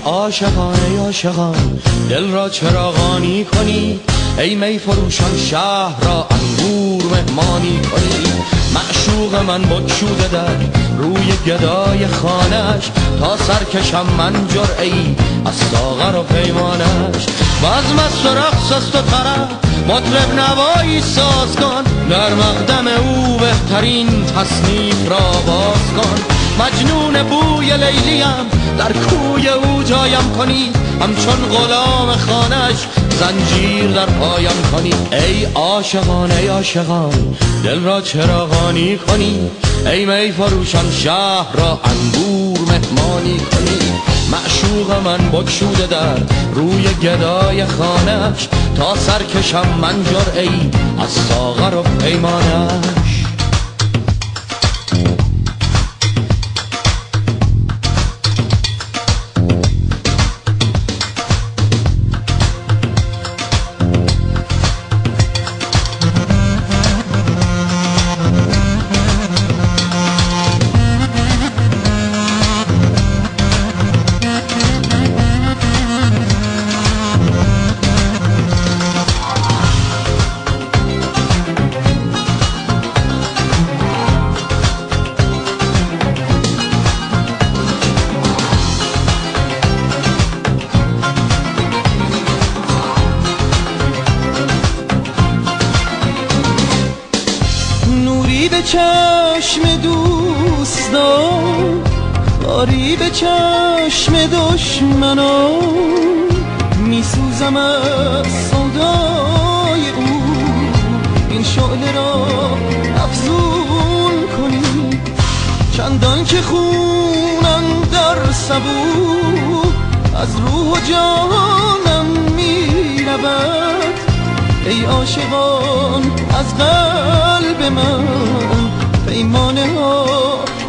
عاشقان ای عاشقان دل را چراغانی کنی، ای می فروشان شهر را انگور مهمانی کنی. معشوق من بگشوده در روی گدای خانش، تا سرکشم من جرعه‌ای از ساغر و پیمانش. بزم است و رقص است و طرب مطرب نوایی ساز کن، در مقدم او بهترین تصنیف را باز کن. مجنون بوی لیلیم در کوی او جایم کنی، همچون غلام خانش زنجیر در پایم کنی. ای عاشقان ای عاشقان دل را چراغانی کنی، ای می فروشان شهر را انگور مهمانی کنی. معشوق من بگشوده در روی گدای خانش، تا سرکشم من جرعه‌ای از ساغر و پیمانش. به چشم دوستان، خاری به چشم دشمنان، میسوزم از سودای او. این شعله را افزون کنی، چندان که خونم در سبو از روح و جانم میرود. ای عاشقان از قلب من پیمانه ها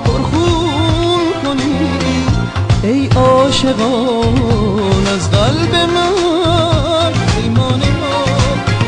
پرخون کنید. ای عاشقان از قلب من پیمانه ها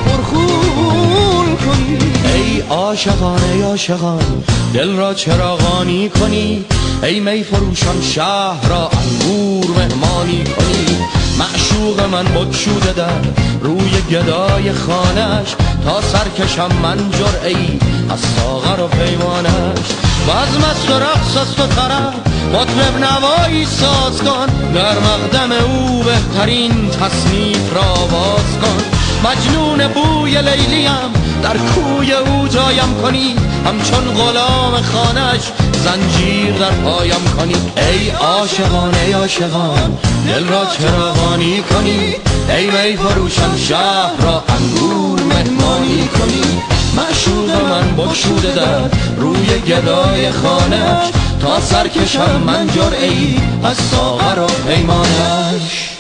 پرخون کنید. ای عاشقان ای عاشقان دل را چراغانی کنی، ای می فروشان شهر را انگور مهمانی کنی. معشوق من بگشوده در روی گدای خانش، تا سرکشم من جرعه‌ای از ساغر و پیمانش. بزم است و رقص است و طرب مطرب نوایی ساز کن، در مقدم او بهترین تصنیف را باز کن. مجنون بوی لیلیم در کوی او جایم کنی، همچون غلام خانش زنجیر در پایم کنی. ای عاشقان ای عاشقان دل را چراغانی کنی، ای می فروشان شهر را انگور مهمانی کنی. معشوق من بگشوده در روی گدای خانش، تا سرکشم من جرعه‌ای از ساغر و پیمانش.